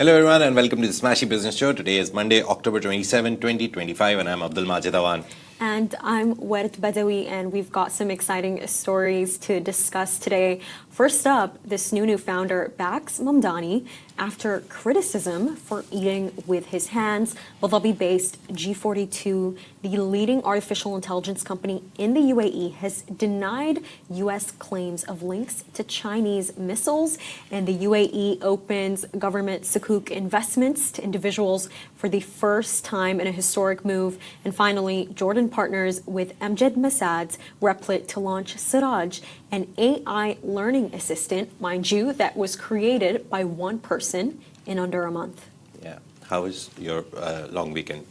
Hello everyone and welcome to the Smashi Business Show. Today is Monday, October 27, 2025 and I'm Abdul Majid Awan. And I'm Wed Badawi, and we've got some exciting stories to discuss today. First up, the Snoonu founder backs Mamdani after criticism for eating with his hands. Well, Dhabi-Based G42, the leading artificial intelligence company in the UAE, has denied U.S. claims of links to Chinese missiles. And the UAE opens government Sukuk investments to individuals for the first time in a historic move. And finally, Jordan partners with Amjad Masad's Replit to launch Siraj, an AI learning assistant, mind you, that was created by one person in under a month. Yeah. How was your long weekend?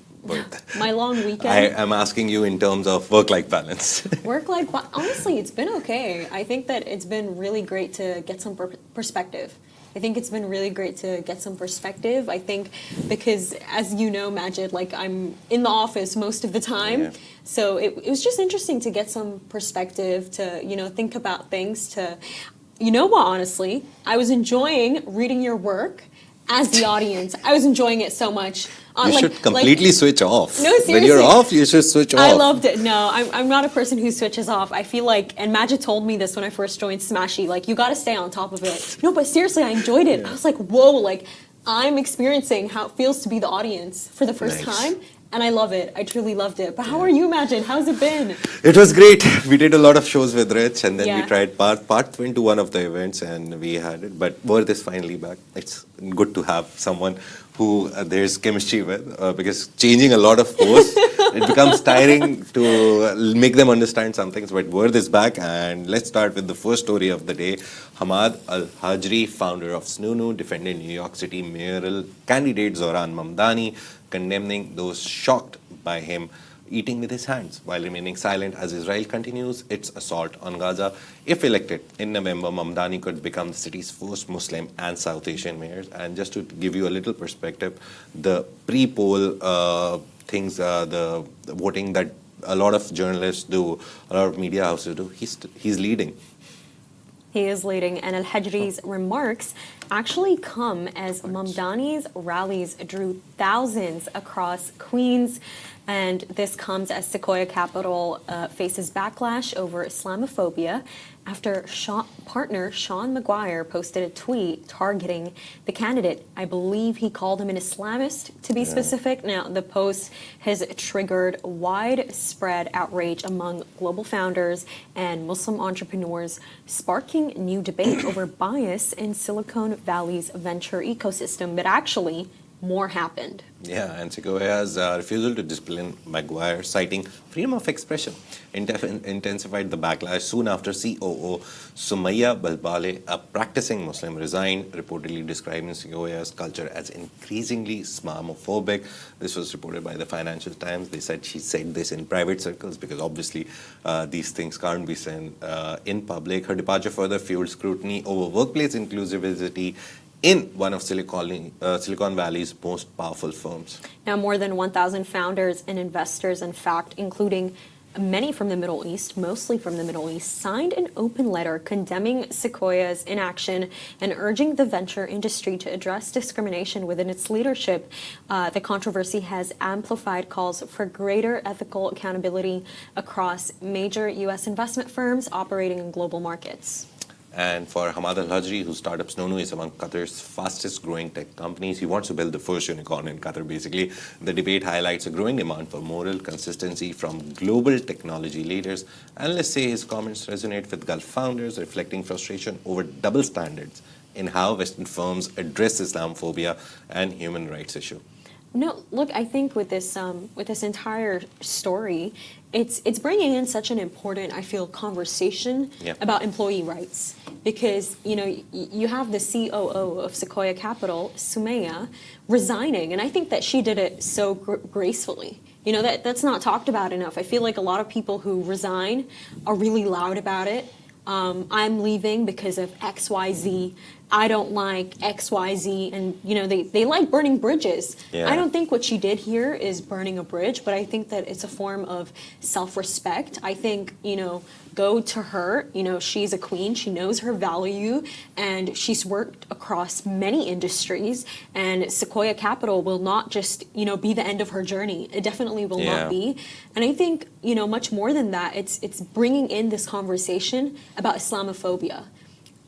My long weekend? I am asking you in terms of work-life balance. Work-life, honestly, it's been okay. I think that it's been really great to get some perspective. I think it's been really great to get some perspective. I think because, as you know, Majid, like I'm in the office most of the time. Yeah. So it was just interesting to get some perspective, to, think about things, to, what, honestly, I was enjoying reading your work as the audience. I was enjoying it so much. You should completely switch off. No, seriously. When you're off, you should switch off. I loved it. No, I'm not a person who switches off. I feel like, and Majid told me this when I first joined Smashi, like, you got to stay on top of it. No, but seriously, I enjoyed it. Yeah. I was like, whoa, like, I'm experiencing how it feels to be the audience for the first time. And I love it. I truly loved it. But how are you, Majid? How's it been? It was great. We did a lot of shows with Rich, and then we tried part went to one of the events, and we had it. But Worth is finally back. It's good to have someone who there's chemistry with, because changing a lot of hosts, it becomes tiring to make them understand some things. But Worth is back, and let's start with the first story of the day. Hamad Al-Hajri, founder of Snoonu, defended New York City mayoral candidate Zoran Mamdani, condemning those shocked by him eating with his hands while remaining silent as Israel continues its assault on Gaza. If elected in November, Mamdani could become the city's first Muslim and South Asian mayor. And just to give you a little perspective, the pre-poll things, the voting that a lot of journalists do, a lot of media houses do, he's leading. He is leading, and Al-Hajri's remarks actually come as Mamdani's rallies drew thousands across Queens, and this comes as Sequoia Capital faces backlash over Islamophobia after partner Sean McGuire posted a tweet targeting the candidate. I believe he called him an Islamist, to be specific. Now, the post has triggered widespread outrage among global founders and Muslim entrepreneurs, sparking new debate over bias in Silicon Valley's venture ecosystem. But actually, more happened. Yeah, and Sequoia's refusal to discipline Maguire, citing freedom of expression, intensified the backlash. Soon after, COO Sumaya Balbale, a practicing Muslim, resigned, reportedly describing Sequoia's culture as increasingly Islamophobic. This was reported by the Financial Times. They said she said this in private circles because obviously these things can't be said in public. Her departure further fueled scrutiny over workplace inclusivity in one of Silicon Valley's most powerful firms. Now, more than 1,000 founders and investors, in fact, including many from the Middle East, mostly from the Middle East, signed an open letter condemning Sequoia's inaction and urging the venture industry to address discrimination within its leadership. The controversy has amplified calls for greater ethical accountability across major U.S. investment firms operating in global markets. And for Hamad Al-Hajri, whose startup Snoonu is among Qatar's fastest growing tech companies, he wants to build the first unicorn in Qatar, basically. The debate highlights a growing demand for moral consistency from global technology leaders. Analysts say his comments resonate with Gulf founders, reflecting frustration over double standards in how Western firms address Islamophobia and human rights issue. No, look, I think with this entire story, it's bringing in such an important, I feel, conversation about employee rights, because you have the COO of Sequoia Capital, Sumaya, resigning, and I think that she did it so gracefully. That's not talked about enough. I feel like a lot of people who resign are really loud about it. I'm leaving because of XYZ. I don't like XYZ, and they like burning bridges. Yeah. I don't think what she did here is burning a bridge, but I think that it's a form of self-respect. I think, go to her, she's a queen, she knows her value, and she's worked across many industries, and Sequoia Capital will not just, be the end of her journey. It definitely will not be. And I think, much more than that, it's bringing in this conversation about Islamophobia.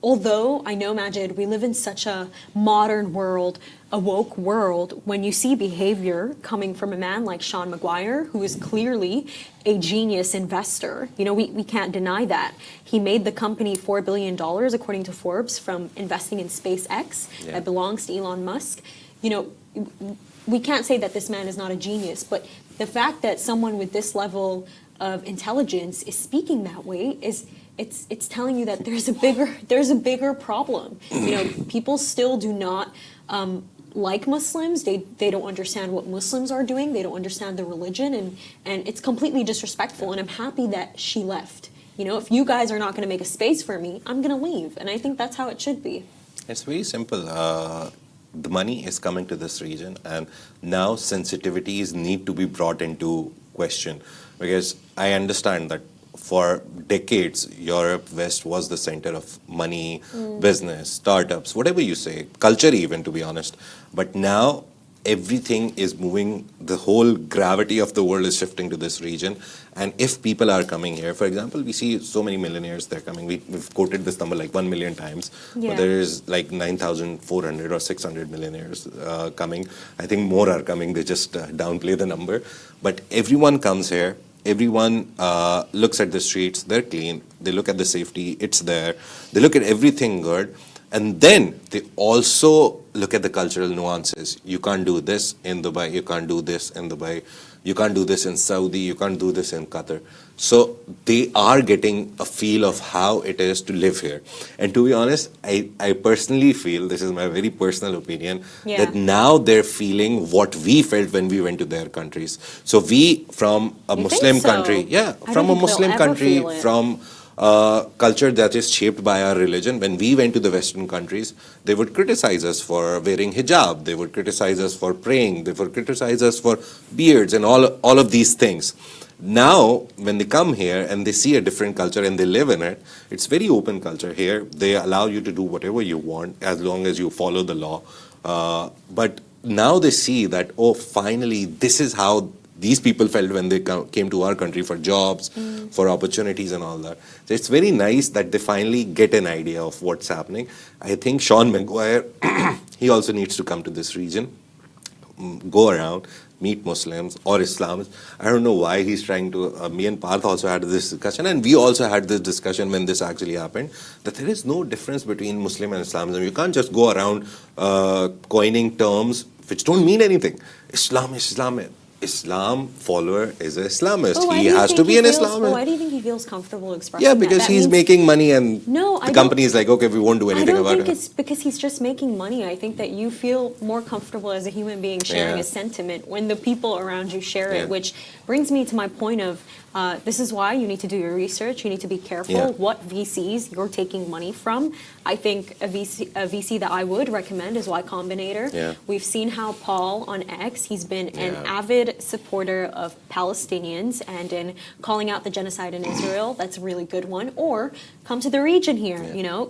Although I know, Majid, we live in such a modern world, a woke world, when you see behavior coming from a man like Sean Maguire, who is clearly a genius investor, we can't deny that. He made the company $4 billion, according to Forbes, from investing in SpaceX that belongs to Elon Musk. We can't say that this man is not a genius, but the fact that someone with this level of intelligence is speaking that way is... It's telling you that there's a bigger problem. People still do not like Muslims. They don't understand what Muslims are doing. They don't understand the religion, and it's completely disrespectful. And I'm happy that she left. If you guys are not going to make a space for me, I'm going to leave. And I think that's how it should be. It's very simple. The money is coming to this region, and now sensitivities need to be brought into question, because I understand that for decades, Europe, West was the center of money, business, startups, whatever you say, culture even, to be honest. But now everything is moving, the whole gravity of the world is shifting to this region. And if people are coming here, for example, we see so many millionaires, they're coming. We've quoted this number like 1 million times. But there is like 9,400 or 600 millionaires coming. I think more are coming, they just downplay the number. But everyone comes here. Everyone looks at the streets, they're clean, they look at the safety, it's there, they look at everything good, and then they also look at the cultural nuances. You can't do this in Dubai, you can't do this in Dubai, you can't do this in Saudi, you can't do this in Qatar. So they are getting a feel of how it is to live here. And to be honest, I personally feel, this is my very personal opinion, that now they're feeling what we felt when we went to their countries. So we, from a Muslim country, from a Muslim country, from culture that is shaped by our religion, when we went to the Western countries, they would criticize us for wearing hijab, they would criticize us for praying, they would criticize us for beards and all of these things. Now, when they come here and they see a different culture and they live in it, it's very open culture here. They allow you to do whatever you want as long as you follow the law. But now they see that, oh, finally, this is how these people felt when they came to our country for jobs, for opportunities and all that. So it's very nice that they finally get an idea of what's happening. I think Sean Maguire, he also needs to come to this region, go around, meet Muslims or Islams. I don't know why he's trying to, me and Parth also had this discussion, and we also had this discussion when this actually happened, that there is no difference between Muslim and Islamism. You can't just go around coining terms which don't mean anything. Islam is Islam. Islam follower is an Islamist. He has to be an Islamist. Why do you think he feels comfortable expressing that? Yeah, because he's making money, and the company is like, okay, we won't do anything about it. I don't think it's because he's just making money. I think that you feel more comfortable as a human being sharing a sentiment when the people around you share it, which brings me to my point of this is why you need to do your research. You need to be careful what VCs you're taking money from. I think a VC that I would recommend is Y Combinator. We've seen how Paul on X, he's been an avid supporter of Palestinians and in calling out the genocide in Israel. That's a really good one. Or come to the region here,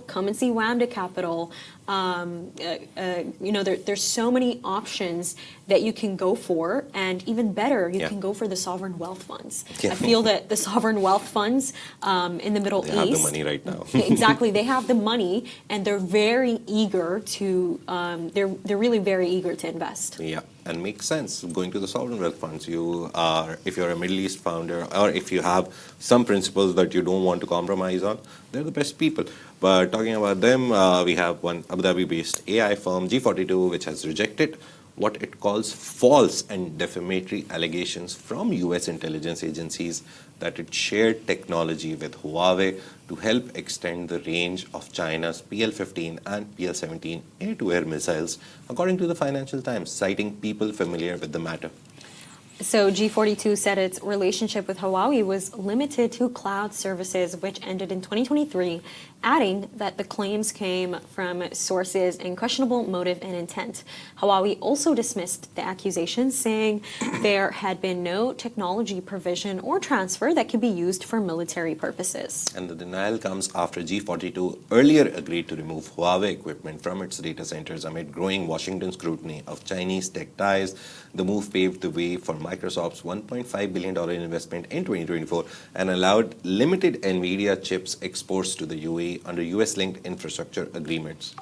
come and see WAMDA Capital. There's so many options that you can go for, and even better, you can go for the sovereign wealth funds. I feel that the sovereign wealth funds in the Middle East, they have the money right now. Exactly, they have the money, and they're very eager to. They're really very eager to invest. Yeah, and makes sense. Going to the sovereign wealth funds, if you're a Middle East founder, or if you have some principles that you don't want to compromise on, they're the best people. But talking about them, we have one Abu Dhabi-based AI firm, G42, which has rejected what it calls false and defamatory allegations from US intelligence agencies that it shared technology with Huawei to help extend the range of China's PL-15 and PL-17 air-to-air missiles, according to the Financial Times, citing people familiar with the matter. So G42 said its relationship with Huawei was limited to cloud services, which ended in 2023, adding that the claims came from sources in questionable motive and intent. Huawei also dismissed the accusations, saying there had been no technology provision or transfer that could be used for military purposes. And the denial comes after G42 earlier agreed to remove Huawei equipment from its data centers amid growing Washington scrutiny of Chinese tech ties. The move paved the way for Microsoft's $1.5 billion investment in 2024 and allowed limited NVIDIA chips exports to the UAE under US-linked infrastructure agreements.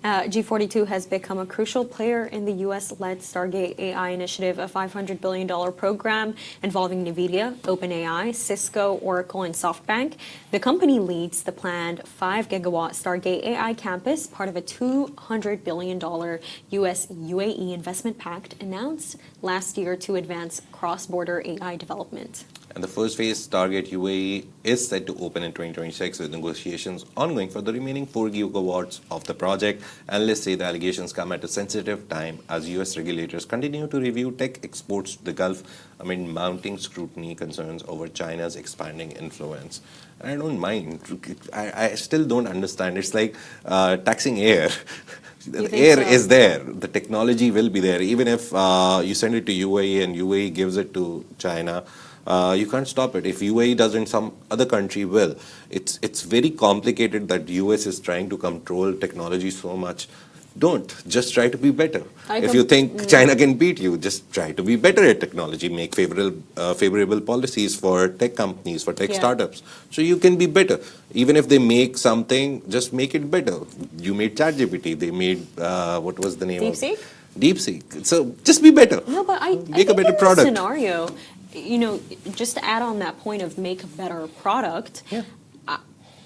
G42 has become a crucial player in the US-led Stargate AI initiative, a $500 billion program involving NVIDIA, OpenAI, Cisco, Oracle, and SoftBank. The company leads the planned 5-gigawatt Stargate AI campus, part of a $200 billion US-UAE investment pact announced last year to advance cross-border AI development. And the first phase, Stargate UAE, is set to open in 2026 with negotiations ongoing for the remaining 4 gigawatts of the project. Analysts say the allegations come at a sensitive time as US regulators continue to review tech exports to the Gulf amid mounting scrutiny concerns over China's expanding influence. And I don't mind. I still don't understand. It's like taxing air. The air is there. The technology will be there. Even if you send it to UAE and UAE gives it to China, you can't stop it. If UAE doesn't, some other country will. It's very complicated that US is trying to control technology so much. Don't. Just try to be better. If you think China can beat you, just try to be better at technology. Make favorable policies for tech companies, for tech startups. So you can be better. Even if they make something, just make it better. You made ChatGPT. They made, what was the name DeepSeek? of DeepSeek. So just be better. No, but I make a better product. Scenario, you know, just to add on that point of make a better product,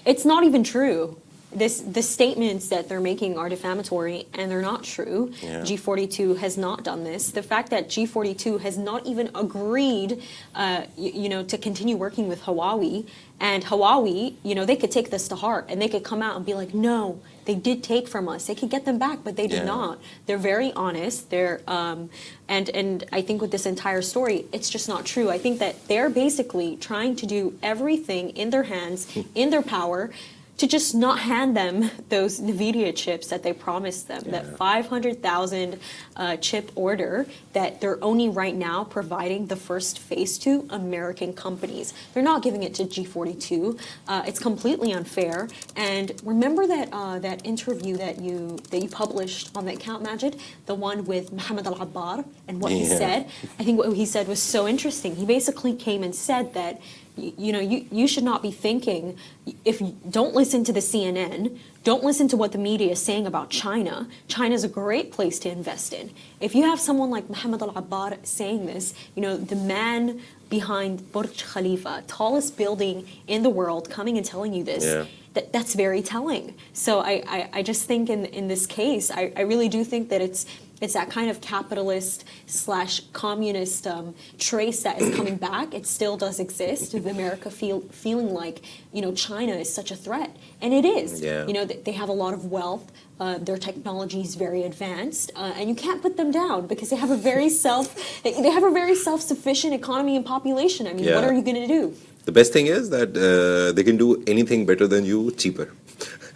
it's not even true. The statements that they're making are defamatory and they're not true. G42 has not done this. The fact that G42 has not even agreed, to continue working with Huawei, and Huawei, they could take this to heart and they could come out and be like, no, they did take from us. They could get them back, but they did not. They're very honest. They're and I think with this entire story, it's just not true. I think that they're basically trying to do everything in their hands, in their power, to just not hand them those NVIDIA chips that they promised them, that 500,000 chip order that they're only right now providing the first phase to American companies. They're not giving it to G42. It's completely unfair. And remember that that interview that you published on the account, Majid, the one with Mohammed Al-Abbar, and what he said? I think what he said was so interesting. He basically came and said that you should not be thinking, if you don't listen to the CNN, don't listen to what the media is saying about China. China's a great place to invest in. If you have someone like Mohammed Al-Abbar saying this, the man behind Burj Khalifa, tallest building in the world, coming and telling you this, that's very telling. So I just think in this case, I really do think that it's that kind of capitalist / communist trace that is coming back. It still does exist, with America feeling like, China is such a threat. And it is. They have a lot of wealth. Their technology is very advanced. And you can't put them down because they have a very self-sufficient economy and population. I mean, what are you going to do? The best thing is that they can do anything better than you, cheaper.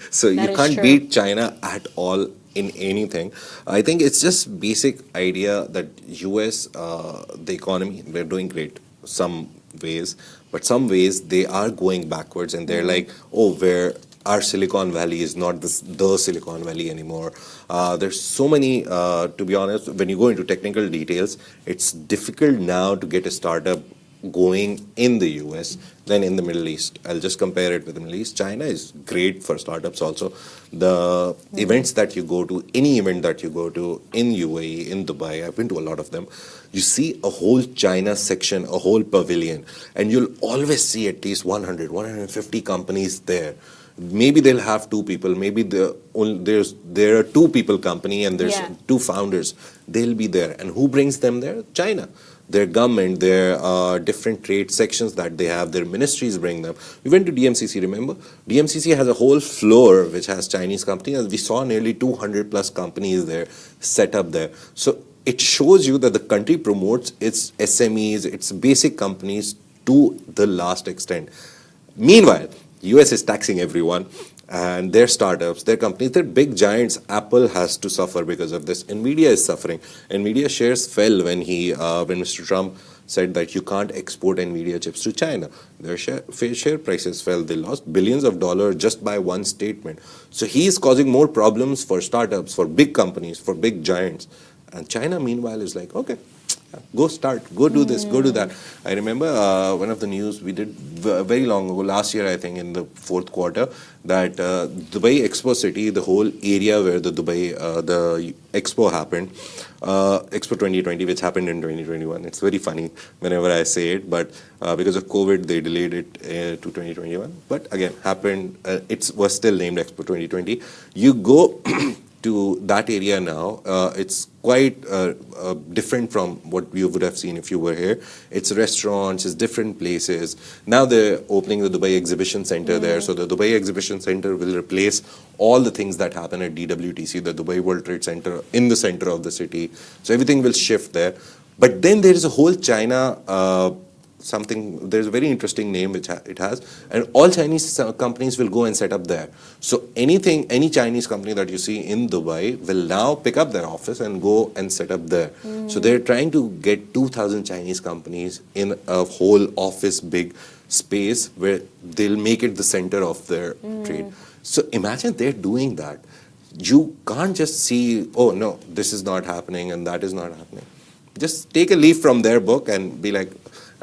So you can't beat China at all in anything. I think it's just basic idea that US, the economy, they're doing great some ways, but some ways they are going backwards, and they're like, where our Silicon Valley is not the Silicon Valley anymore. There's so many, to be honest, when you go into technical details, it's difficult now to get a startup going in the US than in the Middle East. I'll just compare it with the Middle East. China is great for startups also. The events that you go to, any event that you go to in UAE, in Dubai, I've been to a lot of them, you see a whole China section, a whole pavilion, and you'll always see at least 100, 150 companies there. Maybe they'll have 2 people, maybe there are 2 people company and there's 2 founders. They'll be there. And who brings them there? China. Their government, their different trade sections that they have, their ministries bring them. We went to DMCC, remember? DMCC has a whole floor which has Chinese companies, and we saw nearly 200 plus companies there set up there. So it shows you that the country promotes its SMEs, its basic companies to the last extent. Meanwhile, US is taxing everyone and their startups, their companies, their big giants. Apple has to suffer because of this. Nvidia is suffering. Nvidia shares fell when Mr. Trump said that you can't export Nvidia chips to China. Their share prices fell. They lost billions of dollars just by one statement. So he's causing more problems for startups, for big companies, for big giants. And China, meanwhile, is like, okay, go start, go do this, go do that. I remember one of the news we did very long ago, last year, I think, in the fourth quarter, that Dubai Expo City, the whole area where the Expo happened, Expo 2020, which happened in 2021. It's very funny whenever I say it, but because of COVID, they delayed it to 2021. But again, happened, it was still named Expo 2020. You go to that area now, it's quite different from what you would have seen if you were here. It's restaurants, it's different places. Now they're opening the Dubai Exhibition Center there. So the Dubai Exhibition Center will replace all the things that happen at DWTC, the Dubai World Trade Center, in the center of the city. So everything will shift there. But then there is a whole China there's a very interesting name which it has, and all Chinese companies will go and set up there. So any Chinese company that you see in Dubai will now pick up their office and go and set up there. So they're trying to get 2,000 Chinese companies in a whole office big space where they'll make it the center of their trade. So imagine they're doing that. You can't just see, oh no, this is not happening and that is not happening. Just take a leaf from their book and be like.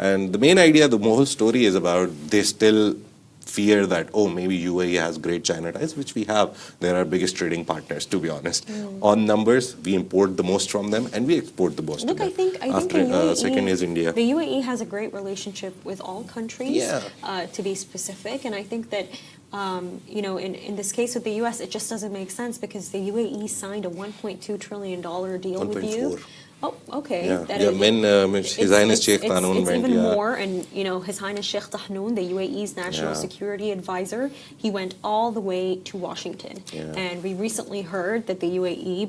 And the main idea, the whole story is about they still fear that, oh, maybe UAE has great China ties, which we have. They're our biggest trading partners, to be honest. On numbers, we import the most from them and we export the most. Look, to them. I think After, the UAE, second is India. The UAE has a great relationship with all countries, to be specific. And I think that, in this case with the US, it just doesn't make sense because the UAE signed a $1.2 trillion deal with you. Oh, okay. His Highness Sheikh Tahnoon went. It's even more, and His Highness Sheikh Tahnoon, the UAE's national security advisor, he went all the way to Washington. And we recently heard that the UAE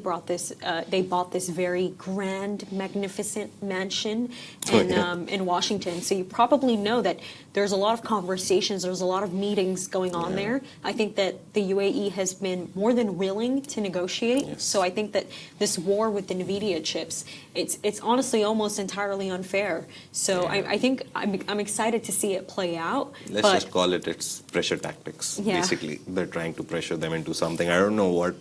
they bought this very grand, magnificent mansion in Washington. So you probably know that there's a lot of conversations, there's a lot of meetings going on there. I think that the UAE has been more than willing to negotiate. So I think that this war with the Nvidia chips, it's honestly almost entirely unfair. So I think I'm excited to see it play out. Let's just call it's pressure tactics. Basically, they're trying to pressure them into something. I don't know what,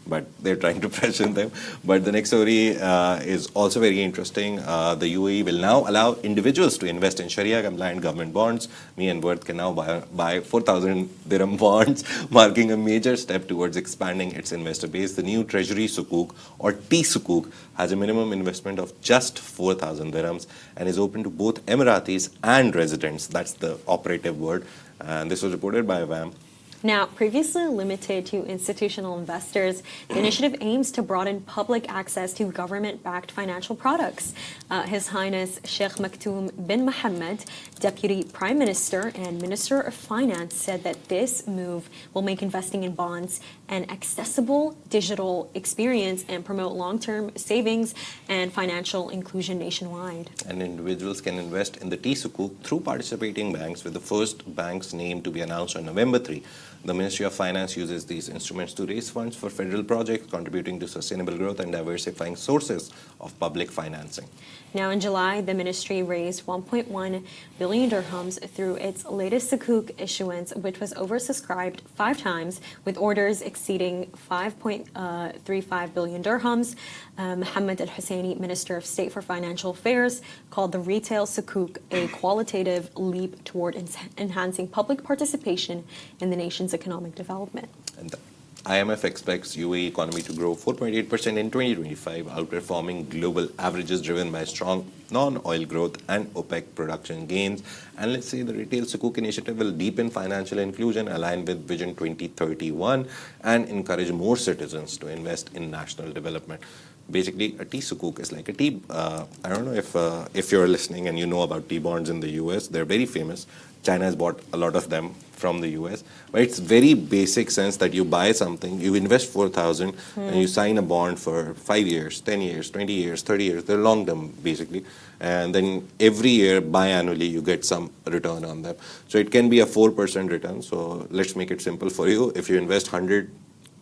but they're trying to pressure them. But the next story is also very interesting. The UAE will now allow individuals to invest in Sharia-compliant government bonds. Me and Worth can now buy 4,000 dirham bonds, marking a major step towards expanding its investor base. The new Treasury Sukuk, or T-Sukuk, has a minimum investment of just 4,000 dirhams and is open to both Emiratis and residents. That's the operative word. And this was reported by VAM. Now, previously limited to institutional investors, the initiative aims to broaden public access to government-backed financial products. His Highness Sheikh Maktoum bin Mohammed, Deputy Prime Minister and Minister of Finance, said that this move will make investing in bonds an accessible digital experience and promote long-term savings and financial inclusion nationwide. And individuals can invest in the T-Sukuk through participating banks, with the first bank's name to be announced on November 3. The Ministry of Finance uses these instruments to raise funds for federal projects, contributing to sustainable growth and diversifying sources of public financing. Now, in July, the ministry raised 1.1 billion dirhams through its latest Sukuk issuance, which was oversubscribed 5 times, with orders exceeding 5.35 billion dirhams. Mohammed Al-Husseini, Minister of State for Financial Affairs, called the retail Sukuk a qualitative leap toward enhancing public participation in the nation's economic development. And the IMF expects UAE economy to grow 4.8% in 2025, outperforming global averages driven by strong non-oil growth and OPEC production gains. And let's say the retail Sukuk initiative will deepen financial inclusion, align with Vision 2031, and encourage more citizens to invest in national development. Basically, a T-Sukuk is like a T. I don't know if you're listening and you know about T-bonds in the US. They're very famous. China has bought a lot of them from the US. But it's very basic sense that you buy something, you invest 4,000 and you sign a bond for 5 years, 10 years, 20 years, 30 years. They're long term basically. And then every year, biannually, you get some return on them. So it can be a 4% return. So let's make it simple for you. If you invest 100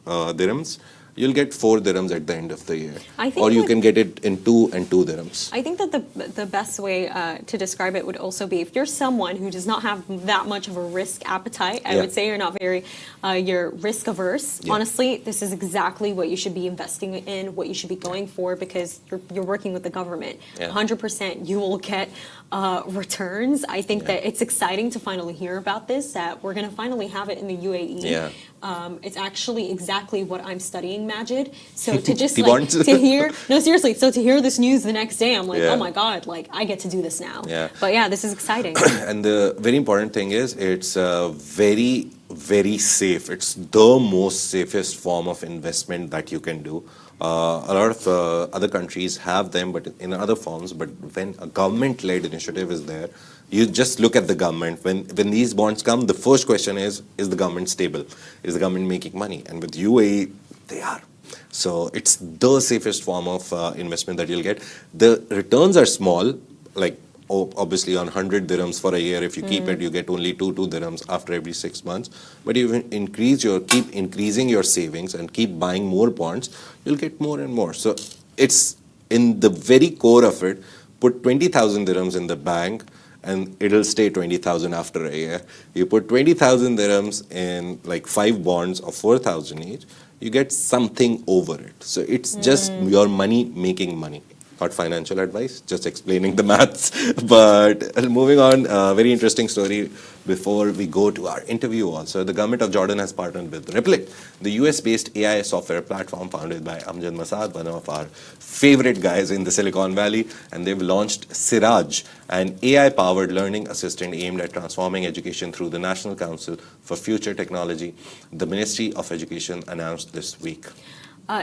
dirhams, you'll get 4 dirhams at the end of the year. Or you can get it in 2 and 2 dirhams. I think that the best way to describe it would also be if you're someone who does not have that much of a risk appetite, I would say you're not very, you're risk averse. Honestly, this is exactly what you should be investing in, what you should be going for, because you're working with the government. 100% you will get returns. I think that it's exciting to finally hear about this, that we're going to finally have it in the UAE. It's actually exactly what I'm studying, Majid. So to just like, to hear, no, seriously, so to hear this news the next day, I'm like, oh my God, like I get to do this now. But yeah, this is exciting. And the very important thing is it's very, very safe. It's the most safest form of investment that you can do. A lot of other countries have them, but in other forms. But when a government-led initiative is there, you just look at the government. When these bonds come, the first question is the government stable? Is the government making money? And with UAE, they are. So it's the safest form of investment that you'll get. The returns are small, like obviously on 100 dirhams for a year. If you keep it, you get only 2 dirhams after every 6 months. But if you keep increasing your savings and keep buying more bonds, you'll get more and more. So it's in the very core of it. Put 20,000 dirhams in the bank, and it'll stay 20,000 after a year. You put 20,000 dirhams in like 5 bonds of 4,000 each, you get something over it. So it's just your money making money. Not financial advice, just explaining the maths. But moving on, very interesting story before we go to our interview also. The government of Jordan has partnered with Replit, the US-based AI software platform founded by Amjad Masad, one of our favorite guys in the Silicon Valley. And they've launched Siraj, an AI-powered learning assistant aimed at transforming education through the National Council for Future Technology, the Ministry of Education announced this week.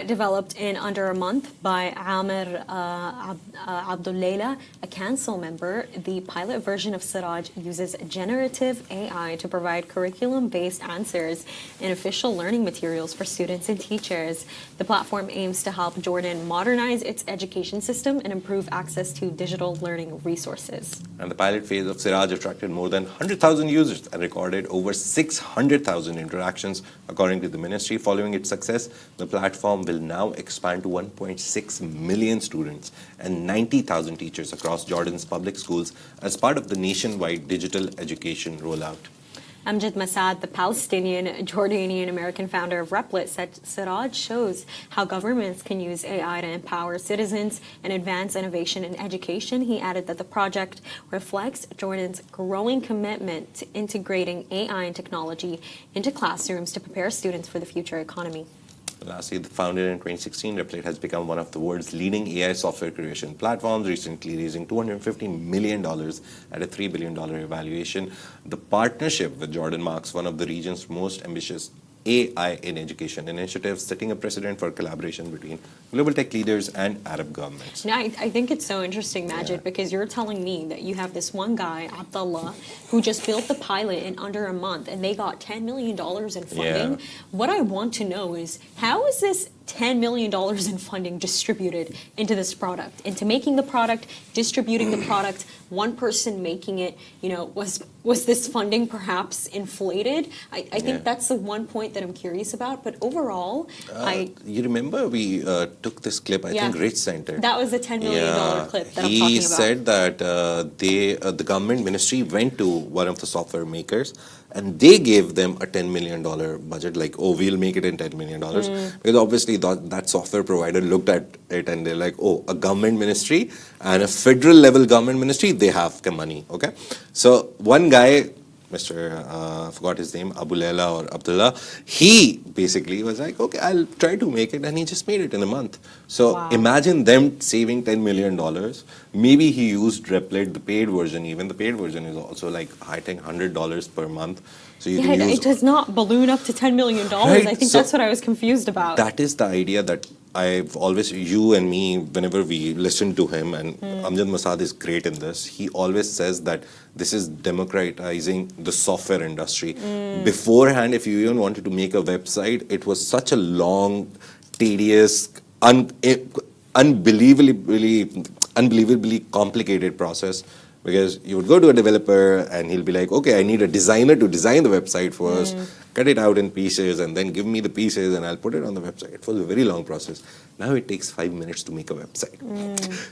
Developed in under a month by Amir Abdulleila, a council member, the pilot version of Siraj uses generative AI to provide curriculum-based answers in official learning materials for students and teachers. The platform aims to help Jordan modernize its education system and improve access to digital learning resources. And the pilot phase of Siraj attracted more than 100,000 users and recorded over 600,000 interactions, according to the ministry. Following its success, the platform will now expand to 1.6 million students and 90,000 teachers across Jordan's public schools as part of the nationwide digital education rollout. Amjad Masad, the Palestinian Jordanian American founder of Replit, said Siraj shows how governments can use AI to empower citizens and advance innovation in education. He added that the project reflects Jordan's growing commitment to integrating AI and technology into classrooms to prepare students for the future economy. Lastly, founded in 2016, Replit has become one of the world's leading AI software creation platforms, recently raising $250 million at a $3 billion evaluation. The partnership with Jordan marks one of the region's most ambitious AI in education initiatives, setting a precedent for collaboration between global tech leaders and Arab governments. Now, I think it's so interesting, Majid, because you're telling me that you have this one guy, Abdullah, who just built the pilot in under a month, and they got $10 million in funding. What I want to know is, how is this $10 million in funding distributed into this product, into making the product, distributing the product, one person making it? You know, was this funding perhaps inflated? I think that's the one point that I'm curious about. But overall, you remember we took this clip, I think Rich sent it. That was the $10 million clip that I'm talking about. He said that the government ministry went to one of the software makers and they gave them a $10 million budget, like, oh, we'll make it in $10 million. Because obviously that software provider looked at it and they're like, oh, a government ministry and a federal level government ministry, they have the money, okay? So one guy, I forgot his name, Abullela or Abdullah, he basically was like, okay, I'll try to make it, and he just made it in a month. So imagine them saving $10 million. Maybe he used Replit, the paid version even. The paid version is also like, I think, $100 per month. So you Yeah, can use it does not balloon up to $10 million. Right, I think so that's what I was confused about. that is the idea that I've always, you and me, whenever we listen to him, and Amjad Masad is great in this, he always says that this is democratizing the software industry. Beforehand, if you even wanted to make a website, it was such a long, tedious, unbelievably complicated process. Because you would go to a developer and he'll be like, okay, I need a designer to design the website first, cut it out in pieces, and then give me the pieces and I'll put it on the website. It was a very long process. Now it takes 5 minutes to make a website.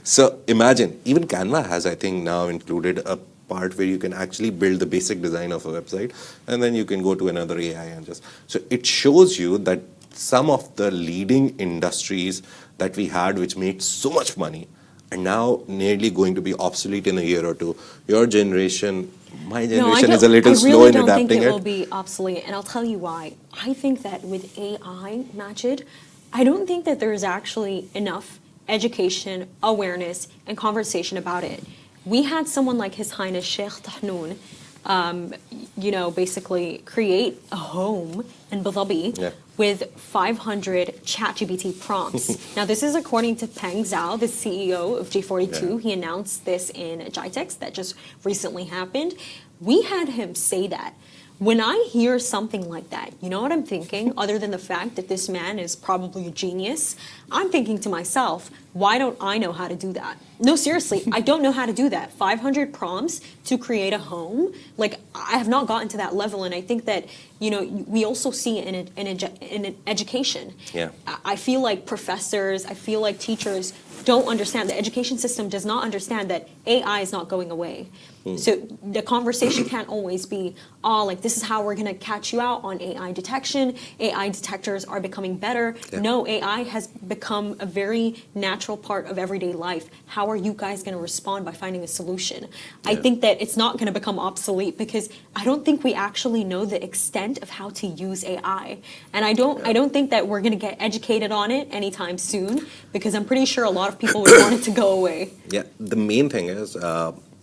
So imagine, even Canva has, I think, now included a part where you can actually build the basic design of a website, and then you can go to another AI and just... So it shows you that some of the leading industries that we had, which made so much money, are now nearly going to be obsolete in a year or two. Your generation, my generation is a little slow in adapting it. I really don't think it will be obsolete, and I'll tell you why. I think that with AI, Majid, I don't think that there is actually enough education, awareness, and conversation about it. We had someone like His Highness Sheikh Tahnoon, basically create a home in Abu Dhabi with 500 ChatGPT prompts. Now, this is according to Peng Zhao, the CEO of G42. He announced this in a GITEX that just recently happened. We had him say that. When I hear something like that, you know what I'm thinking? Other than the fact that this man is probably a genius, I'm thinking to myself, why don't I know how to do that? No, seriously, I don't know how to do that. 500 prompts to create a home? Like, I have not gotten to that level, and I think that, we also see it in education. Yeah. I feel like professors, I feel like teachers don't understand, the education system does not understand that AI is not going away. So the conversation can't always be, this is how we're going to catch you out on AI detection. AI detectors are becoming better. Yeah. No, AI has become a very natural part of everyday life. How are you guys going to respond by finding a solution? Yeah. I think that it's not going to become obsolete because I don't think we actually know the extent of how to use AI. And I don't think that we're going to get educated on it anytime soon because I'm pretty sure a lot of people would want it to go away. Yeah, the main thing is,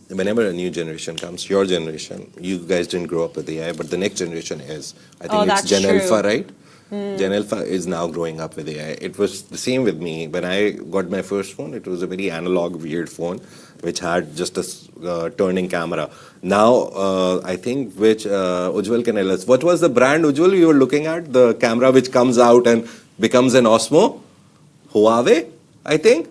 whenever a new generation comes, your generation, you guys didn't grow up with AI, but the next generation is. I think it's Gen Alpha, right? Gen Alpha is now growing up with AI. It was the same with me. When I got my first phone, it was a very analog, weird phone, which had just a turning camera. Now, I think, which Ujjwal can tell us, what was the brand, Ujjwal, you were looking at? The camera which comes out and becomes an Osmo? Huawei, I think?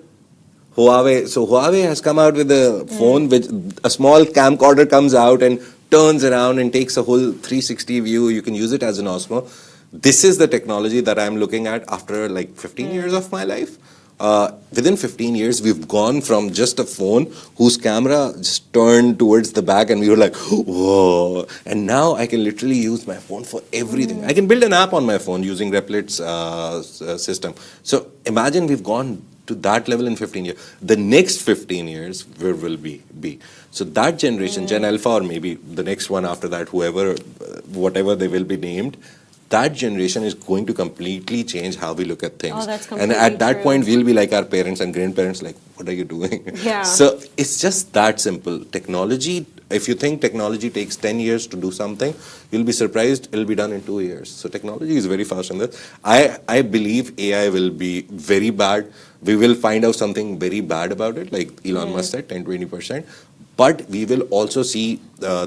Huawei. So Huawei has come out with a phone which a small camcorder comes out and turns around and takes a whole 360 view. You can use it as an Osmo. This is the technology that I'm looking at after like 15 years of my life. Within 15 years, we've gone from just a phone whose camera just turned towards the back and we were like, whoa. And now I can literally use my phone for everything. I can build an app on my phone using Replit's system. So imagine we've gone to that level in 15 years. The next 15 years, where will we be? So that generation, Gen Alpha, or maybe the next one after that, whoever, whatever they will be named, that generation is going to completely change how we look at things. Oh, that's completely and at that true. point, we'll be like our parents and grandparents, like, what are you doing? Yeah. So it's just that simple. Technology, if you think technology takes 10 years to do something, you'll be surprised it'll be done in 2 years. So technology is very fast in this. I believe AI will be very bad. We will find out something very bad about it, like Elon Musk said, 10-20%. But we will also see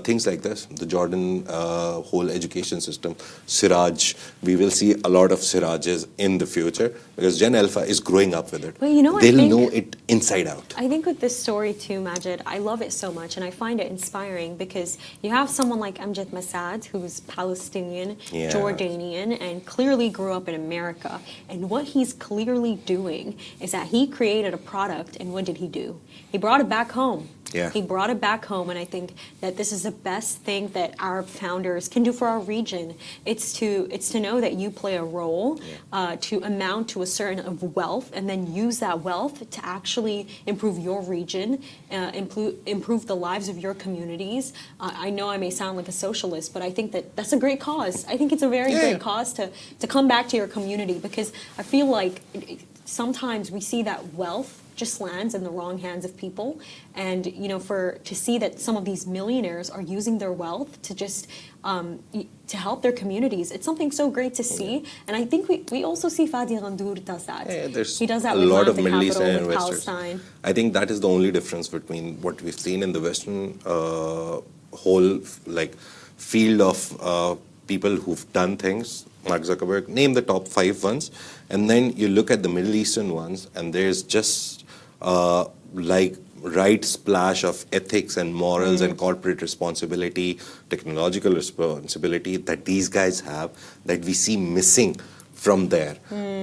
things like this, the Jordan whole education system, Siraj. We will see a lot of Sirajes in the future because Gen Alpha is growing up with it. But you know, they'll know it inside out. I think with this story too, Majid, I love it so much and I find it inspiring because you have someone like Amjad Masad, who's Palestinian, Jordanian, and clearly grew up in America. And what he's clearly doing is that he created a product, and what did he do? He brought it back home. Yeah. He brought it back home, and I think that this is the best thing that Arab founders can do for our region. It's to know that you play a role to amount to a certain of wealth, and then use that wealth to actually improve your region, improve the lives of your communities. I know I may sound like a socialist, but I think that that's a great cause. I think it's a very great cause to come back to your community because I feel like sometimes we see that wealth just lands in the wrong hands of people. And, to see that some of these millionaires are using their wealth to just, to help their communities, it's something so great to see. And I think we also see Fadi Ghandour does that. There's he does that a with lot of the Middle capital, Eastern with investors. Palestine. I think that is the only difference between what we've seen in the Western whole field of people who've done things. Mark Zuckerberg, name the top 5 ones, and then you look at the Middle Eastern ones, and there's just right splash of ethics and morals and corporate responsibility, technological responsibility that these guys have that we see missing from there.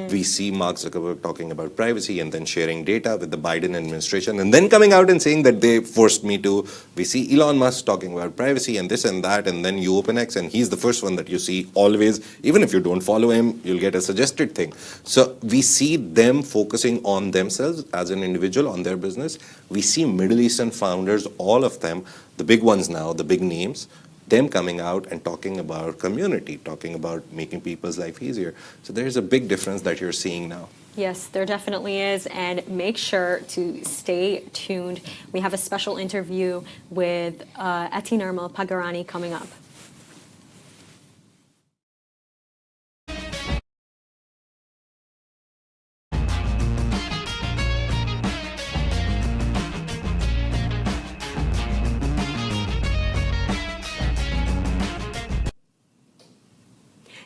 We see Mark Zuckerberg talking about privacy and then sharing data with the Biden administration and then coming out and saying that they forced me to. We see Elon Musk talking about privacy and this and that, and then you open X and he's the first one that you see always. Even if you don't follow him, you'll get a suggested thing. So we see them focusing on themselves as an individual, on their business. We see Middle Eastern founders, all of them, the big ones now, the big names, them coming out and talking about community, talking about making people's life easier. So there's a big difference that you're seeing now. Yes, there definitely is. And make sure to stay tuned. We have a special interview with Ati Nirmal Pagarani coming up.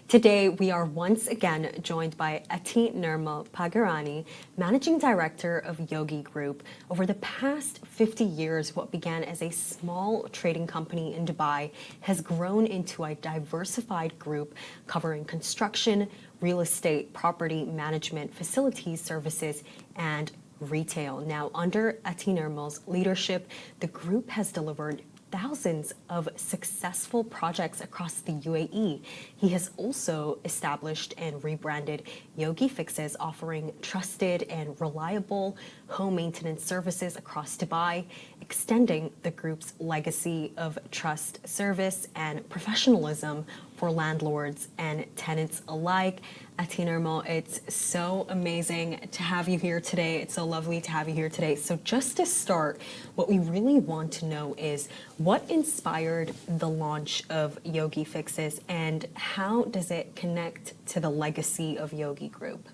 Today, we are once again joined by Ati Nirmal Pagarani, Managing Director of Yogi Group. Over the past 50 years, what began as a small trading company in Dubai has grown into a diversified group covering construction, real estate, property management, facilities services, and retail. Now, under Ati Nirmal's leadership, the group has delivered thousands of successful projects across the UAE. He has also established and rebranded Yogi Fixes, offering trusted and reliable home maintenance services across Dubai, extending the group's legacy of trust, service, and professionalism for landlords and tenants alike. Ati Nirmal, it's so amazing to have you here today. It's so lovely to have you here today. So just to start, what we really want to know is what inspired the launch of Yogi Fixes and how does it connect to the legacy of Yogi Group?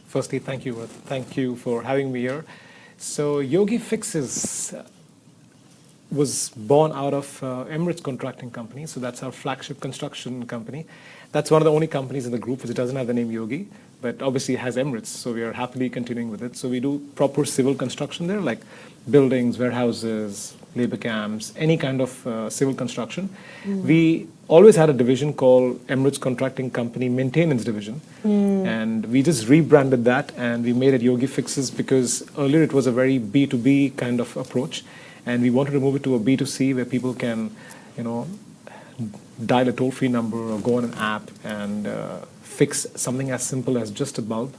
Firstly, thank you. Thank you for having me here. So Yogi Fixes was born out of Emirates Contracting Company. So that's our flagship construction company. That's one of the only companies in the group which doesn't have the name Yogi, but obviously has Emirates. So we are happily continuing with it. So we do proper civil construction there, like buildings, warehouses, labor camps, any kind of civil construction. We always had a division called Emirates Contracting Company Maintenance Division. And we just rebranded that and we made it Yogi Fixes because earlier it was a very B2B kind of approach. And we wanted to move it to a B2C where people can, dial a toll-free number or go on an app and fix something as simple as just a bulb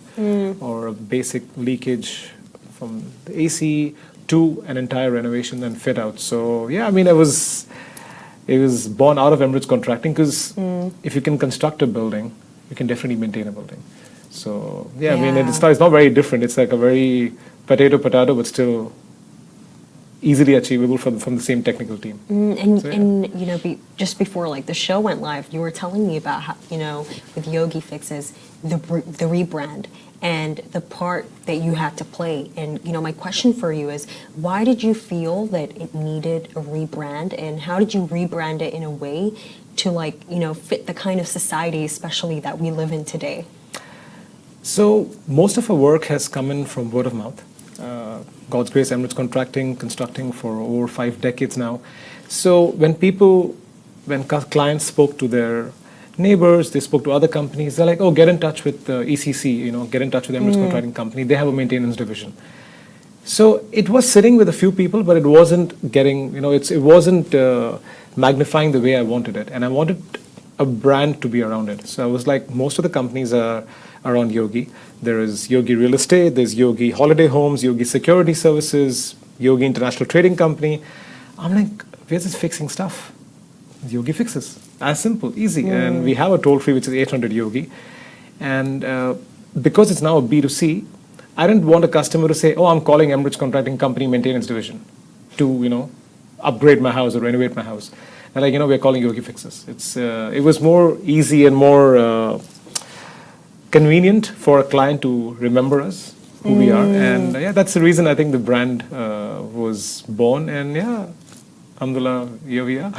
or a basic leakage from the AC to an entire renovation and fit out. So yeah, I mean, it was born out of Emirates Contracting because if you can construct a building, you can definitely maintain a building. So yeah, I mean, it's not very different. It's like a very potato, but still easily achievable from the same technical team. Just before the show went live, you were telling me about how, with Yogi Fixes, the rebrand and the part that you had to play. And, my question for you is, why did you feel that it needed a rebrand and how did you rebrand it in a way to fit the kind of society, especially that we live in today? So most of our work has come in from word of mouth. God's grace, Emirates Contracting, constructing for over 5 decades now. So when clients spoke to their neighbors, they spoke to other companies, they're like, oh, get in touch with ECC, get in touch with Emirates Contracting Company. They have a maintenance division. So it was sitting with a few people, but it wasn't getting, it wasn't magnifying the way I wanted it. And I wanted a brand to be around it. So I was like, most of the companies are around Yogi. There is Yogi Real Estate, there's Yogi Holiday Homes, Yogi Security Services, Yogi International Trading Company. I'm like, we're just fixing stuff. Yogi Fixes. As simple, easy. And we have a toll-free, which is 800 Yogi. And because it's now a B2C, I didn't want a customer to say, oh, I'm calling Emirates Contracting Company Maintenance Division to, upgrade my house or renovate my house. And like, we're calling Yogi Fixes. It was more easy and more convenient for a client to remember us, who we are. And that's the reason I think the brand was born. And alhamdulillah, here we are.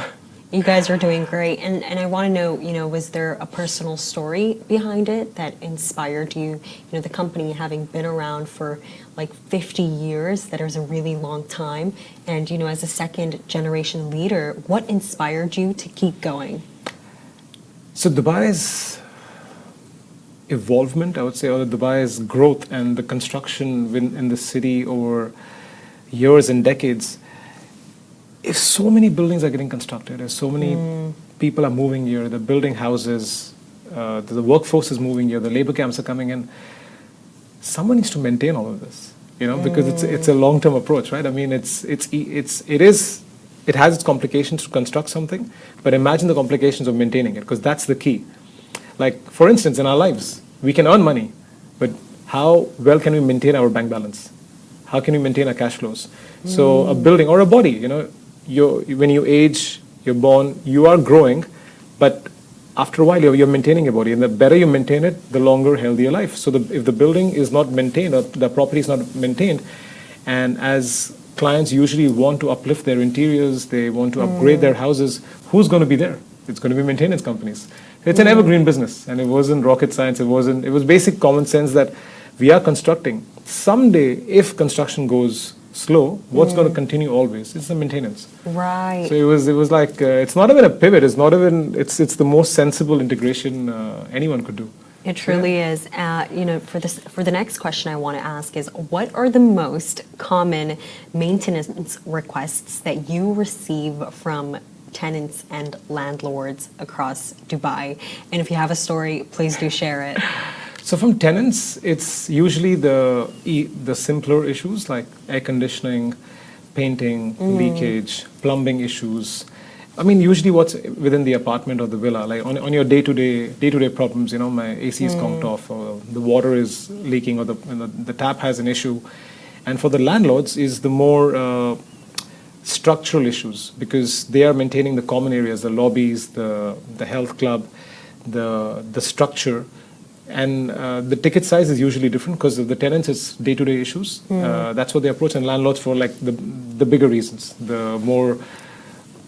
You guys are doing great. And I want to know, was there a personal story behind it that inspired you? The company having been around for like 50 years, that is a really long time. And, as a second generation leader, what inspired you to keep going? So Dubai's evolvement, I would say, or Dubai's growth and the construction in the city over years and decades, if so many buildings are getting constructed, if so many people are moving here, they're building houses, the workforce is moving here, the labor camps are coming in, someone needs to maintain all of this, because it's a long-term approach, right? I mean, it has its complications to construct something, but imagine the complications of maintaining it, because that's the key. Like, for instance, in our lives, we can earn money, but how well can we maintain our bank balance? How can we maintain our cash flows? So a building or a body, when you age, you're born, you are growing, but after a while you're maintaining your body, and the better you maintain it, the longer, healthier life. So if the building is not maintained or the property is not maintained, and as clients usually want to uplift their interiors, they want to upgrade their houses, who's going to be there? It's going to be maintenance companies. It's an evergreen business, and it wasn't rocket science. It was basic common sense that we are constructing. Someday, if construction goes slow, what's going to continue always? It's the maintenance. Right. So it was like it's not even a pivot. It's not even. It's the most sensible integration anyone could do. It truly is. For the next question I want to ask is, what are the most common maintenance requests that you receive from tenants and landlords across Dubai? And if you have a story, please do share it. So from tenants, it's usually the simpler issues like air conditioning, painting, leakage, plumbing issues. I mean, usually what's within the apartment or the villa, like on your day-to-day problems, my AC is conked off, or the water is leaking, or the tap has an issue. And for the landlords is the more structural issues, because they are maintaining the common areas, the lobbies, the health club, the structure. And the ticket size is usually different because of the tenants, it's day-to-day issues. That's what they approach, and landlords for like the bigger reasons, the more.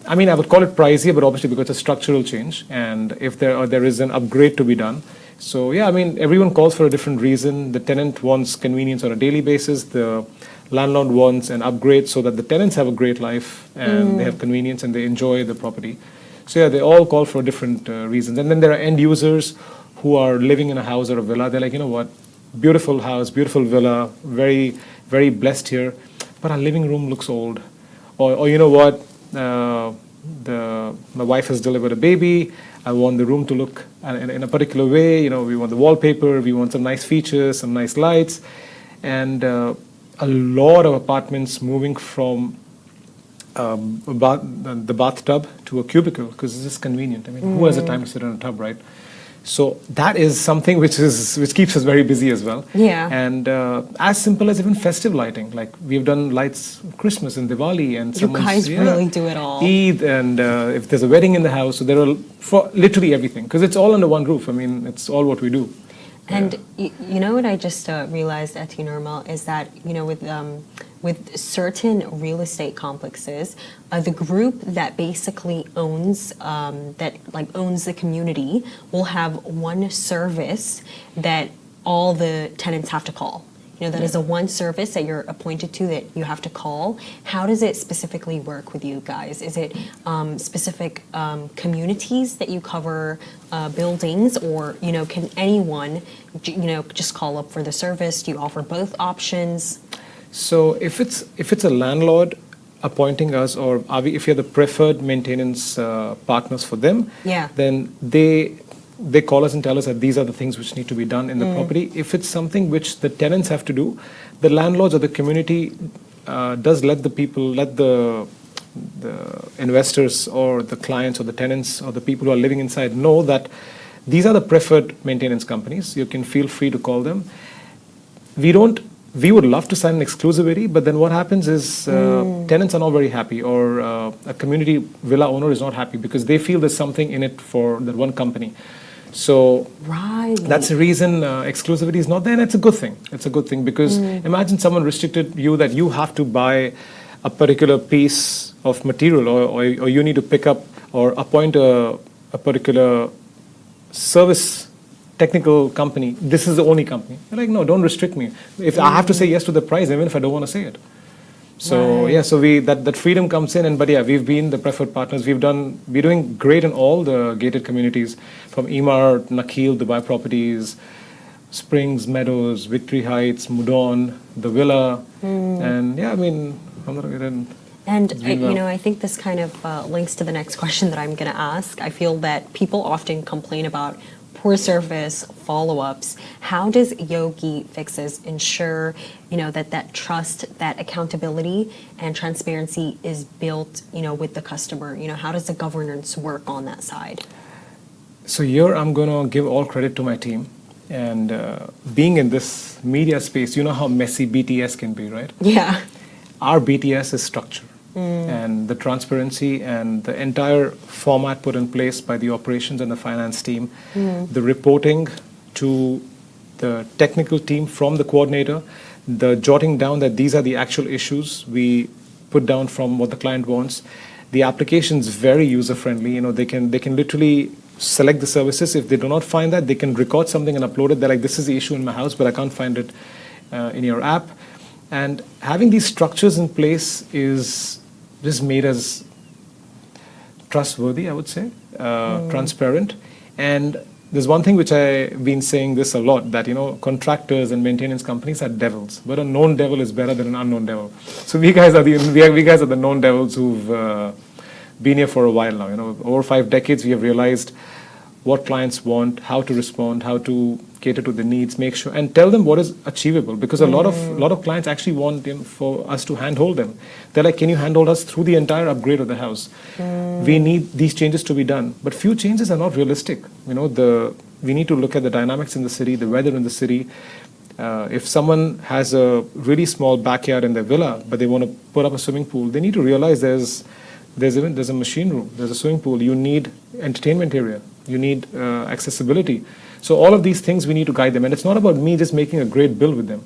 I mean, I would call it pricier, but obviously because it's a structural change, and if there is an upgrade to be done. So yeah, I mean, everyone calls for a different reason. The tenant wants convenience on a daily basis. The landlord wants an upgrade so that the tenants have a great life and they have convenience and they enjoy the property. So yeah, they all call for different reasons. And then there are end users who are living in a house or a villa. They're like, what, beautiful house, beautiful villa, very, very blessed here, but our living room looks old. Or you know what, my wife has delivered a baby. I want the room to look in a particular way. We want the wallpaper. We want some nice features, some nice lights, and a lot of apartments moving from the bathtub to a cubicle because it's just convenient. I mean, who has the time to sit in a tub, right? So that is something which keeps us very busy as well. Yeah. And as simple as even festive lighting, like we've done lights Christmas and Diwali, and you guys really do it all. Eid, and if there's a wedding in the house, so there are for literally everything because it's all under one roof. I mean, it's all what we do. And you know what I just realized, Ati Nirmal, is that with certain real estate complexes, the group that basically owns the community will have one service that all the tenants have to call. That is a one service that you're appointed to that you have to call. How does it specifically work with you guys? Is it specific communities that you cover, buildings, or can anyone just call up for the service? Do you offer both options? So if it's a landlord appointing us, or if you're the preferred maintenance partners for them, then they call us and tell us that these are the things which need to be done in the property. If it's something which the tenants have to do, the landlords or the community does let the investors or the clients or the tenants or the people who are living inside know that these are the preferred maintenance companies. You can feel free to call them. We don't we would love to sign an exclusivity, but then what happens is tenants are not very happy, or a community villa owner is not happy because they feel there's something in it for that one company. So that's the reason exclusivity is not there, and it's a good thing. It's a good thing because imagine someone restricted you that you have to buy a particular piece of material, or you need to pick up or appoint a particular service technical company. This is the only company. They're like, no, don't restrict me. If I have to say yes to the price, even if I don't want to say it. So so that freedom comes in, but we've been the preferred partners. We're doing great in all the gated communities, from Emaar, Nakheel, Dubai Properties, Springs, Meadows, Victory Heights, Mudon, the Villa, and I'm not getting. And I think this kind of links to the next question that I'm going to ask. I feel that people often complain about poor service, follow-ups. How does Yogi Fixes ensure, that trust, that accountability, and transparency is built, with the customer? How does the governance work on that side? So here I'm going to give all credit to my team. And being in this media space, you know how messy BTS can be, right? Yeah. Our BTS is structure. And the transparency and the entire format put in place by the operations and the finance team, the reporting to the technical team from the coordinator, the jotting down that these are the actual issues we put down from what the client wants. The application's very user-friendly. They can literally select the services. If they do not find that, they can record something and upload it. They're like, this is the issue in my house, but I can't find it in your app. And having these structures in place is just made us trustworthy, I would say, transparent. And there's one thing which I've been saying this a lot, that contractors and maintenance companies are devils, but a known devil is better than an unknown devil. So we guys are the known devils who've been here for a while now. Over 5 decades, we have realized what clients want, how to respond, how to cater to the needs, make sure, and tell them what is achievable. Because a lot of clients actually want for us to handhold them. They're like, can you handhold us through the entire upgrade of the house? We need these changes to be done, but few changes are not realistic. We need to look at the dynamics in the city, the weather in the city. If someone has a really small backyard in their villa, but they want to put up a swimming pool, they need to realize there's a machine room, there's a swimming pool. You need entertainment area. You need accessibility. So all of these things we need to guide them. And it's not about me just making a great bill with them.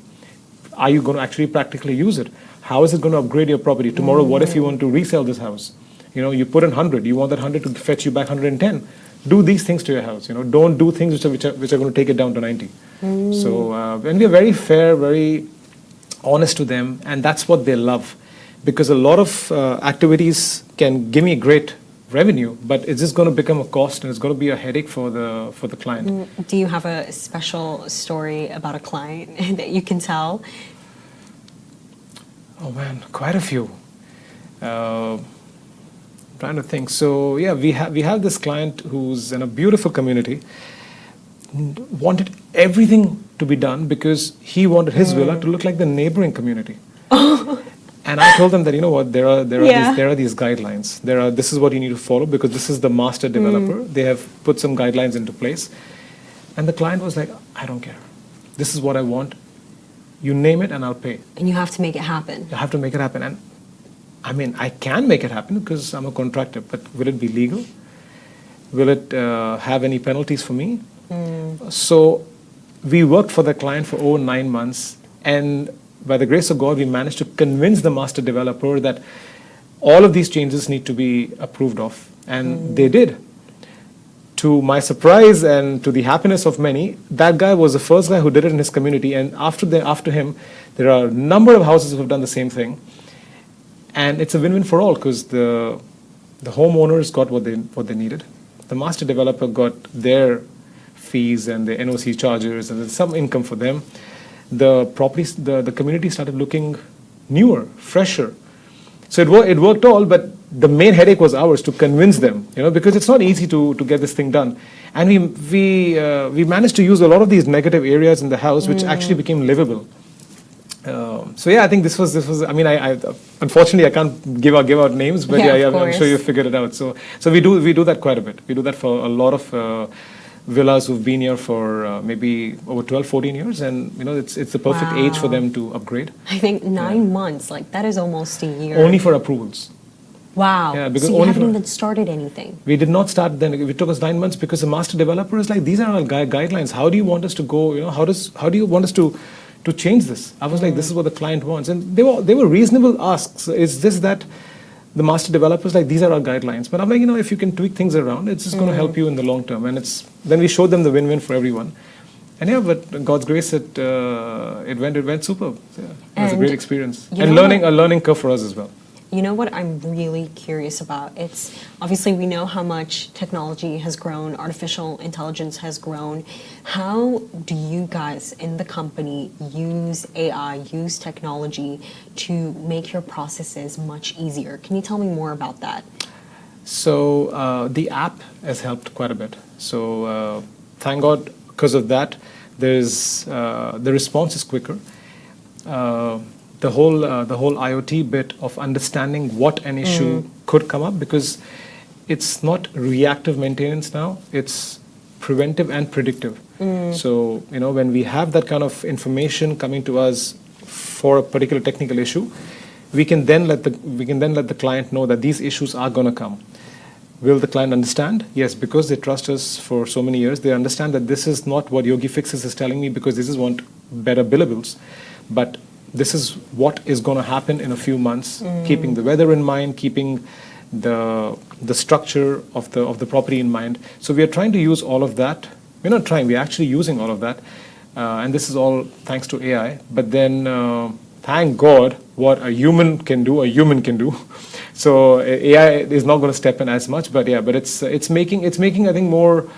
Are you going to actually practically use it? How is it going to upgrade your property? Tomorrow, what if you want to resell this house? You put in 100. You want that 100 to fetch you back 110. Do these things to your house. Don't do things which are going to take it down to 90. So and we are very fair, very honest to them. And that's what they love. Because a lot of activities can give me great revenue, but it's just going to become a cost, and it's going to be a headache for the client. Do you have a special story about a client that you can tell? Oh man, quite a few. Trying to think. So yeah, we have this client who's in a beautiful community. Wanted everything to be done because he wanted his villa to look like the neighboring community. And I told them that there are these guidelines. This is what you need to follow because this is the master developer. They have put some guidelines into place, and the client was like, I don't care. This is what I want. You name it, and I'll pay. And you have to make it happen. You have to make it happen, and I can make it happen because I'm a contractor. But will it be legal? Will it have any penalties for me? So we worked for the client for over 9 months, and by the grace of God, we managed to convince the master developer that all of these changes need to be approved of. And they did. To my surprise and to the happiness of many, that guy was the first guy who did it in his community. And after him, there are a number of houses who have done the same thing. And it's a win-win for all because the homeowners got what they needed. The master developer got their fees and the NOC charges, and there's some income for them. The properties, the community started looking newer, fresher. So it worked all, but the main headache was ours to convince them, because it's not easy to get this thing done. And we managed to use a lot of these negative areas in the house, which actually became livable. So yeah, I think this was. I unfortunately I can't give out names, but I'm sure you figured it out. So we do that quite a bit. We do that for a lot of villas who've been here for maybe over 12, 14 years, and it's the perfect age for them to upgrade. I think 9 months, like that is almost a year. Only for approvals. Wow. Yeah, because so you only haven't for- even started anything. We did not start then. It took us 9 months because the master developer is like, these are our guidelines. How do you want us to go? How do you want us to change this? I was like, this is what the client wants, and they were reasonable asks. It's just that the master developers like, these are our guidelines. But I'm like, if you can tweak things around, it's just going to help you in the long term. And then we showed them the win-win for everyone. And yeah, but God's grace, it went super. So, yeah, it was a great experience and a learning curve for us as well. You know what I'm really curious about? It's obviously we know how much technology has grown, artificial intelligence has grown. How do you guys in the company use AI, use technology to make your processes much easier? Can you tell me more about that? So the app has helped quite a bit. So thank God because of that, there's the response is quicker. The whole IoT bit of understanding what an issue could come up, because it's not reactive maintenance now, it's preventive and predictive. So when we have that kind of information coming to us for a particular technical issue, we can then let the client know that these issues are going to come. Will the client understand? Yes, because they trust us for so many years. They understand that this is not what Yogi Fixes is telling me, because this is want better billables, but this is what is going to happen in a few months, keeping the weather in mind, keeping the structure of the property in mind. So we are trying to use all of that. We're not trying, we're actually using all of that. And this is all thanks to AI. But then, thank God, what a human can do. So AI is not going to step in as much, but it's making I think more,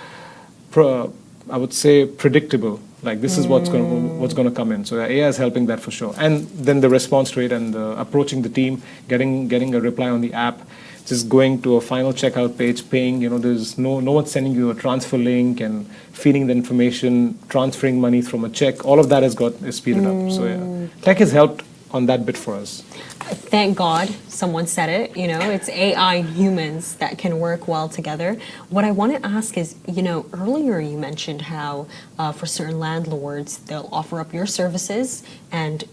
I would say, predictable. Like this is what's going to come in. So AI is helping that for sure. And then the response rate and approaching the team, getting a reply on the app, just going to a final checkout page, paying. There's no one sending you a transfer link and feeding the information, transferring money from a check. All of that is speeded up. So yeah, tech has helped on that bit for us. Thank God someone said it. It's AI and humans that can work well together. What I want to ask is, earlier you mentioned how for certain landlords, they'll offer up your services and,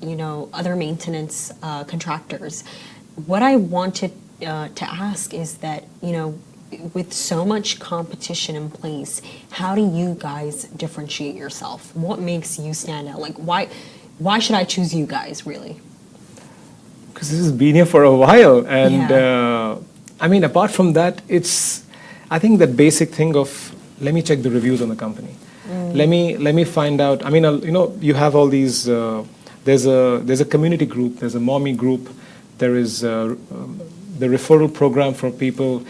other maintenance contractors. What I wanted to ask is that, with so much competition in place, how do you guys differentiate yourself? What makes you stand out? Like, why should I choose you guys, really? Because this has been here for a while, and apart from that, I think that basic thing of let me check the reviews on the company, let me find out. You have all these. There's a community group, there's a mommy group, there is the referral program for people.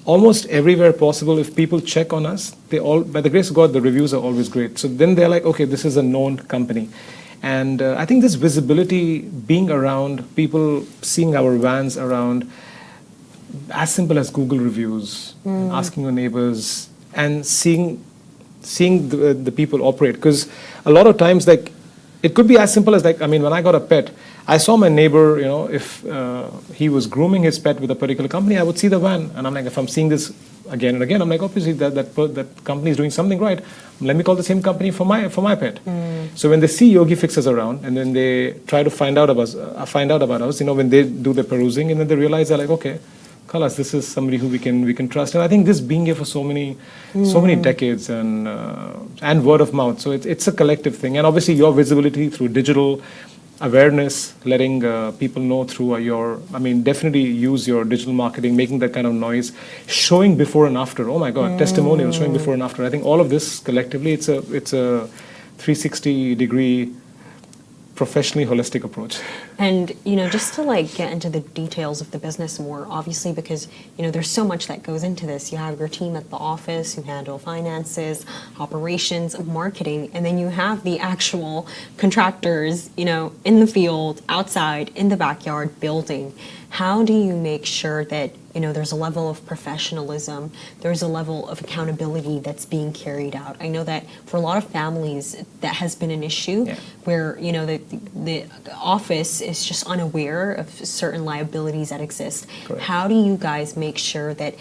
Almost everywhere possible, if people check on us, by the grace of God, the reviews are always great. So then they're like, okay, this is a known company. And I think this visibility, being around, people seeing our vans around, as simple as Google reviews, asking your neighbors, and seeing the people operate. Because a lot of times, like, it could be as simple as when I got a pet, I saw my neighbor, if he was grooming his pet with a particular company, I would see the van, and I'm like, if I'm seeing this again and again, I'm like, obviously that company is doing something right. Let me call the same company for my pet. So when they see Yogi Fixes around, and then they try to find out about us, when they do the perusing, and then they realize they're like, okay, Khalas, this is somebody who we can trust. And I think this being here for so many decades and word of mouth, so it's a collective thing. And obviously your visibility through digital awareness, letting people know through definitely use your digital marketing, making that kind of noise, showing before and after. Oh my God, testimonials, showing before and after. I think all of this collectively, it's a 360-degree professionally holistic approach. And just to get into the details of the business more, obviously, because there's so much that goes into this. You have your team at the office who handle finances, operations, marketing, and then you have the actual contractors in the field, outside, in the backyard, building. How do you make sure that there's a level of professionalism, there's a level of accountability that's being carried out? I know that for a lot of families that has been an issue, where the office is just unaware of certain liabilities that exist. Correct. How do you guys make sure that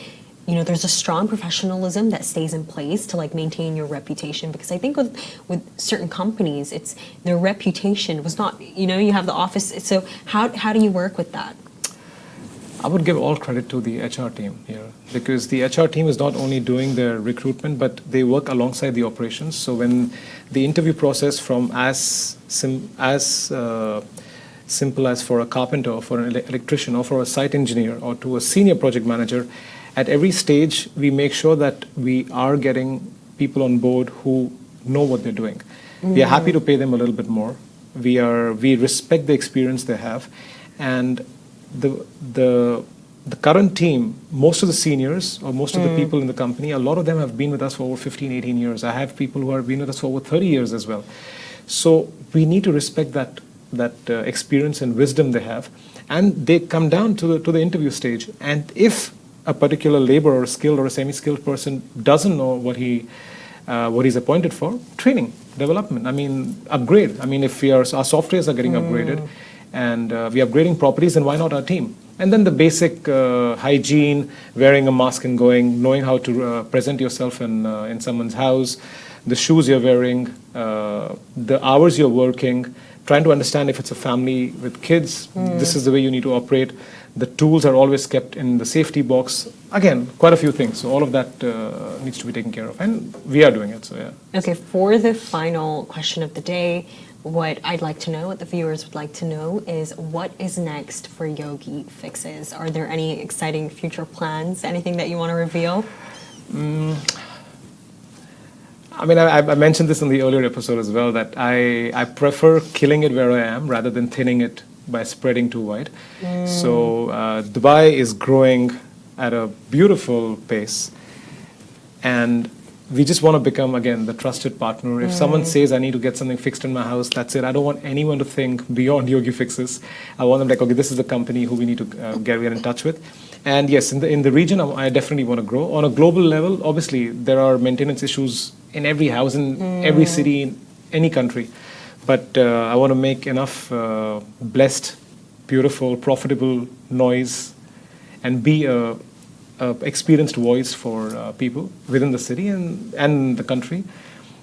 there's a strong professionalism that stays in place to like maintain your reputation, because I think with certain companies, it's their reputation was not, you have the office. So how do you work with that? I would give all credit to the HR team here, because the HR team is not only doing their recruitment, but they work alongside the operations. So when the interview process from as simple as for a carpenter, or for an electrician, or for a site engineer, or to a senior project manager, at every stage we make sure that we are getting people on board who know what they're doing. We are happy to pay them a little bit more. We respect the experience they have, and the current team, most of the seniors or most of the people in the company, a lot of them have been with us for over 15, 18 years. I have people who have been with us for over 30 years as well. So we need to respect that experience and wisdom they have, and they come down to the interview stage. And if a particular laborer or skilled or a semi-skilled person doesn't know what he's appointed for, training, development, upgrade. If our softwares are getting upgraded, and we are upgrading properties, then why not our team? And then the basic hygiene, wearing a mask and knowing how to present yourself in someone's house, the shoes you're wearing, the hours you're working, trying to understand if it's a family with kids, this is the way you need to operate. The tools are always kept in the safety box. Again, quite a few things. So all of that needs to be taken care of, and we are doing it. So yeah. Okay, for the final question of the day, what I'd like to know, what the viewers would like to know, is what is next for Yogi Fixes? Are there any exciting future plans? Anything that you want to reveal? I mentioned this in the earlier episode as well, that I prefer killing it where I am rather than thinning it by spreading too wide. So Dubai is growing at a beautiful pace, and we just want to become, again, the trusted partner. If someone says, I need to get something fixed in my house, that's it. I don't want anyone to think beyond Yogi Fixes. I want them like, okay, this is the company who we need to get in touch with. And yes, in the region, I definitely want to grow. On a global level, obviously, there are maintenance issues in every house, in every city, in any country. But I want to make enough blessed, beautiful, profitable noise and be a experienced voice for people within the city and the country.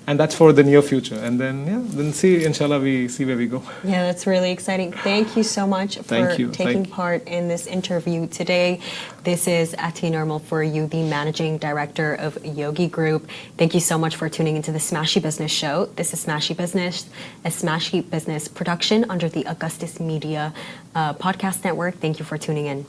And that's for the near future. And then see, inshallah, we see where we go. Yeah, that's really exciting. Thank you so much for taking part in this interview today. This is Ati Nirmal for you, the Managing Director of Yogi Group. Thank you so much for tuning into the Smashi Business Show. This is Smashi Business, a Smashi Business production under the Augustus Media podcast network. Thank you for tuning in.